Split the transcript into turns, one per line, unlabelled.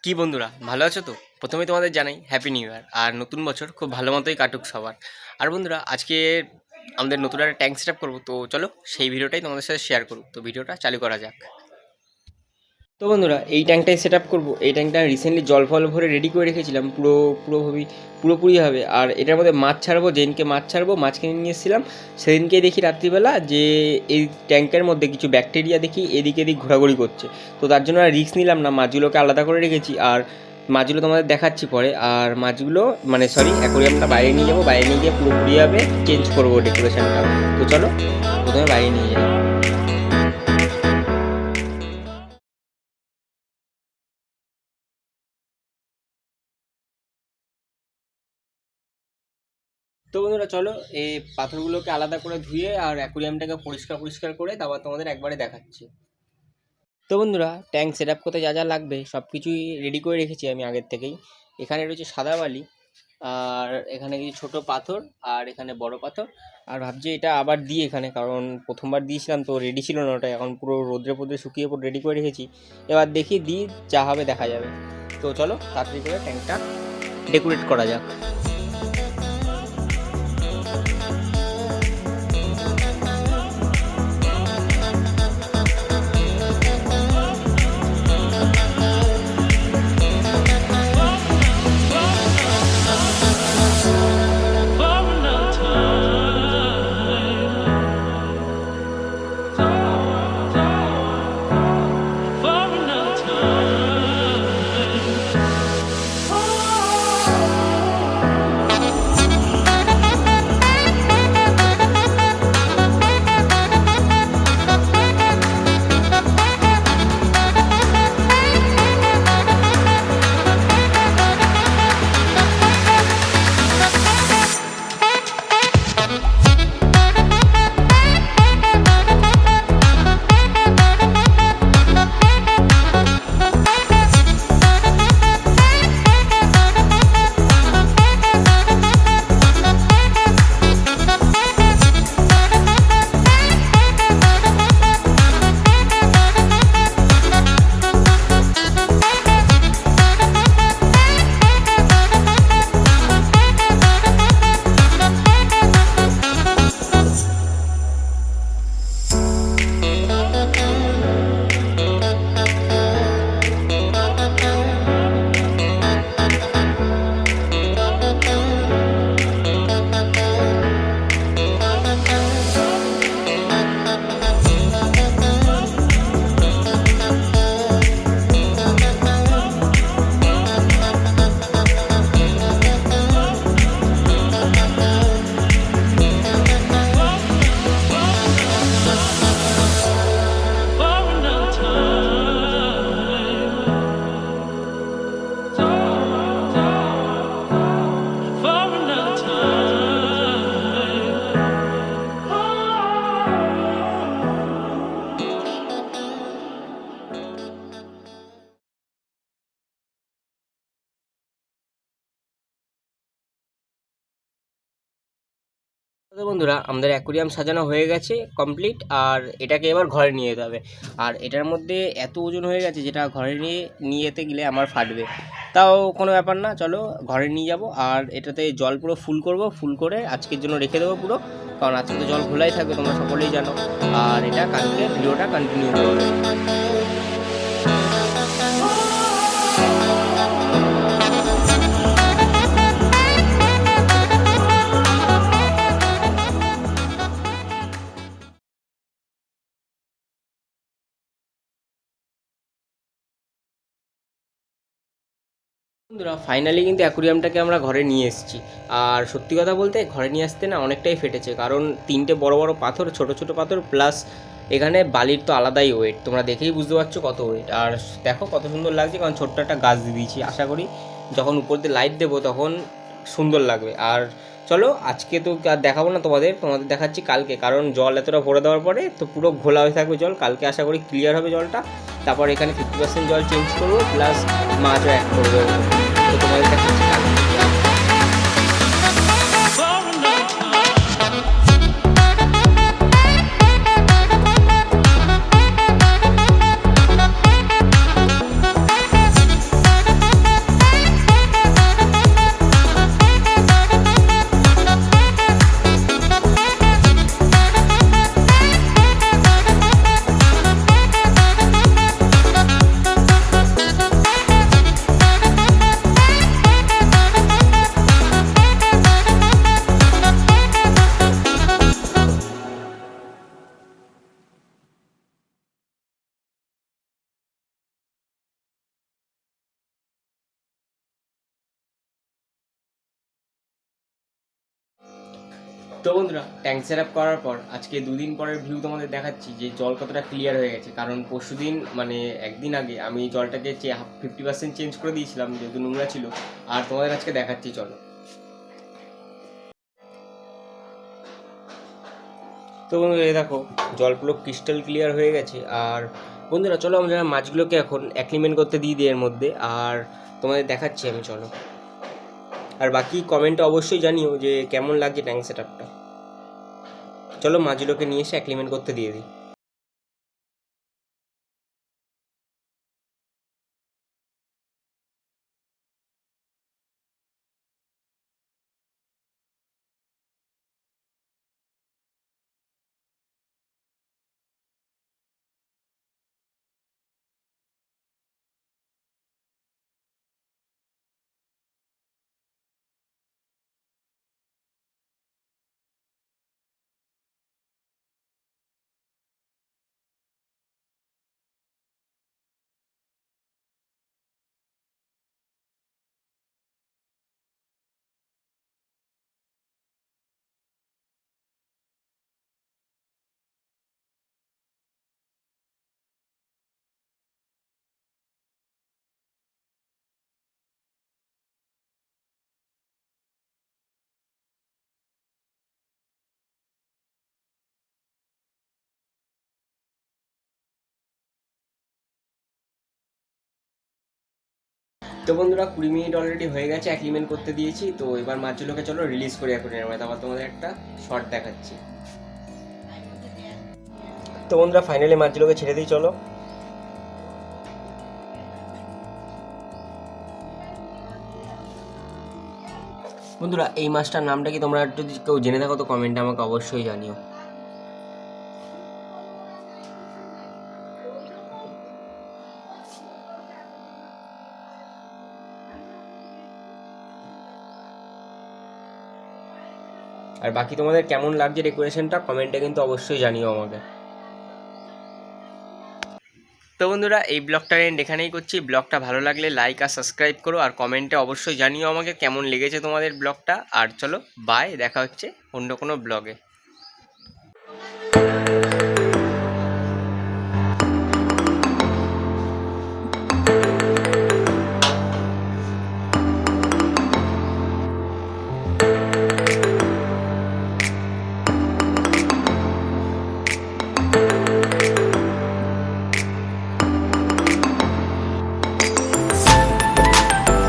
কি বন্ধুরা, ভালো আছো তো? প্রথমে তোমাদের জানাই হ্যাপি নিউ ইয়ার, আর নতুন বছর খুব ভালো মতোই কাটুক সবার। আর বন্ধুরা, আজকে আমাদের নতুন একটা ট্যাঙ্ক সেট আপ করবো, তো চলো সেই ভিডিওটাই তোমাদের সাথে শেয়ার করবো। তো ভিডিওটা চালু করা যাক। তো বন্ধুরা, এই ট্যাঙ্কটাই সেট আপ করবো। এই ট্যাঙ্কটা রিসেন্টলি জল ফল ভরে রেডি করে রেখেছিলাম পুরোপুরিভাবে। আর এটার মধ্যে মাছ ছাড়বো, যেদিনকে মাছ ছাড়বো, মাছ কিনে নিয়ে এসেছিলাম। সেদিনকে দেখি রাত্রিবেলা যে এই ট্যাঙ্কের মধ্যে কিছু ব্যাকটেরিয়া দেখি এদিক এদিক ঘোরাঘুরি করছে। তো তার জন্য আর রিস্ক নিলাম না, মাছগুলোকে আলাদা করে রেখেছি। আর মাছগুলো তোমাদের দেখাচ্ছি পরে। আর মাছগুলো অ্যাকোরিয়ামটা বাইরে নিয়ে যাবো, বাইরে নিয়ে গিয়ে পুরোপুরিভাবে চেঞ্জ করবো ডেকোরেশনটা। তো চলো প্রথমে বাইরে নিয়ে যাই। তো বন্ধুরা চলো, এই পাথরগুলোকে আলাদা করে ধুয়ে আর অ্যাকুরিয়ামটাকে পরিষ্কার পরিষ্কার করে তারপর তোমাদের একবারে দেখাচ্ছি। তো বন্ধুরা, ট্যাঙ্ক সেট আপ করতে যা যা লাগবে সব কিছুই রেডি করে রেখেছি আমি আগের থেকেই। এখানে রয়েছে সাদা বালি, আর এখানে কিছু ছোটো পাথর, আর এখানে বড় পাথর। আর ভাবছি এটা আবার দিই এখানে, কারণ প্রথমবার দিয়েছিলাম তো রেডি ছিল না ওটা। এখন পুরো রোদ্রে ফোদ্রে শুকিয়ে পুরো রেডি করে রেখেছি। এবার দেখি দিই, যা হবে দেখা যাবে। তো চলো তাড়াতাড়ি করে ট্যাঙ্কটা ডেকোরেট করা যাক। তো বন্ধুরা, আমাদের অ্যাকুরিয়াম সাজানো হয়ে গেছে কমপ্লিট। আর এটাকে এবার ঘরে নিয়ে যেতে হবে। আর এটার মধ্যে এত ওজন হয়ে গেছে যেটা ঘরে নিয়ে নিয়ে যেতে গেলে আমার ফাটবে। তাও কোনো ব্যাপার না, চলো ঘরে নিয়ে যাব। আর এটাতে জল পুরো ফুল করব, ফুল করে আজকের জন্য রেখে দেবো পুরো, কারণ আজকে তো জল খোলাই থাকবে, তোমরা সকলেই জানো। আর এটা কালকে ভিডিওটা কন্টিনিউ করবে। বন্ধুরা, ফাইনালি কিন্তু অ্যাকুরিয়ামটাকে আমরা ঘরে নিয়ে এসেছি। আর সত্যি কথা বলতে ঘরে নিয়ে আসতে না অনেকটাই ফেটেছে, কারণ তিনটে বড় বড় পাথর, ছোট ছোট পাথর, প্লাস এখানে বালির তো আলাদাই ওয়েট, তোমরা দেখেই বুঝতে পারছো কত ওয়েট। আর দেখো কত সুন্দর লাগছে, কারণ ছোট্ট একটা গাছ দিয়ে দিয়েছি। আশা করি যখন উপর দিয়ে লাইট দেবো তখন সুন্দর লাগবে। আর চলো আজকে তো আর দেখাবো না তোমাদের দেখাচ্ছি কালকে, কারণ জল এতটা ভরে দেওয়ার পরে তো পুরো ঘোলা হয়ে থাকবে জল। কালকে আশা করি ক্লিয়ার হবে জলটা। তারপর এখানে 50% জল চেঞ্জ করবো, প্লাস মাছও অ্যাড করবো। তো তোমাদের দেখাচ্ছি কালকে। তো বন্ধুরা, ট্যাঙ্ক সেট আপ করার পর আজকে 2 দিন পরের ভিউ তোমাদের দেখাচ্ছি যে জল কতটা ক্লিয়ার হয়ে গেছে। কারণ পরশুদিন মানে একদিন আগে আমি জলটাকে 50% চেঞ্জ করে দিয়েছিলাম যেহেতু নোংরা ছিল। আর তোমাদের আজকে দেখাচ্ছি, চলো। তো বন্ধুরা, এই দেখো জল পুরো ক্রিস্টাল ক্লিয়ার হয়ে গেছে। আর বন্ধুরা চলো আমরা মাছগুলোকে এখন অ্যাক্লিমেন্ট করতে দিয়ে দিই এর মধ্যে, আর তোমাদের দেখাচ্ছি আমি, চলো। আর বাকি কমেন্টে অবশ্যই জানিও যে কেমন লাগছে ট্যাঙ্ক সেট আপটা। চলো মাছগুলোকে নিয়ে এসে অ্যাক্লিমেন্ট করতে দিয়ে দিই। তো বন্ধুরা 20 মিনিট অলরেডি হয়ে গেছে, অ্যাক্লিমেন্ট করতে দিয়েছি। তো এবার মাছগুলোকে চলো রিলিজ করি এখন, এর মধ্যে আবার তোমাদের একটা শর্ট দেখাচ্ছি। তো বন্ধুরা ফাইনালি মাছগুলোকে ছেড়ে দিই, চলো। বন্ধুরা এই মাছটার নামটা কি তোমরা একটু যদি কেউ জেনে থাকো তো কমেন্টে আমাকে অবশ্যই জানিও। আর বাকি তোমাদের কেমন লাগছে ডেকোরেশনটা কমেন্টে কিন্তু অবশ্যই জানিও আমাকে। তো বন্ধুরা এই ব্লগটার এন্ড এখানেই করছি। ব্লগটা ভালো লাগলে লাইক আর সাবস্ক্রাইব করো, আর কমেন্টে অবশ্যই জানিও আমাকে কেমন লেগেছে তোমাদের ব্লগটা। আর চলো বাই, দেখা হচ্ছে অন্য কোনো ব্লগে।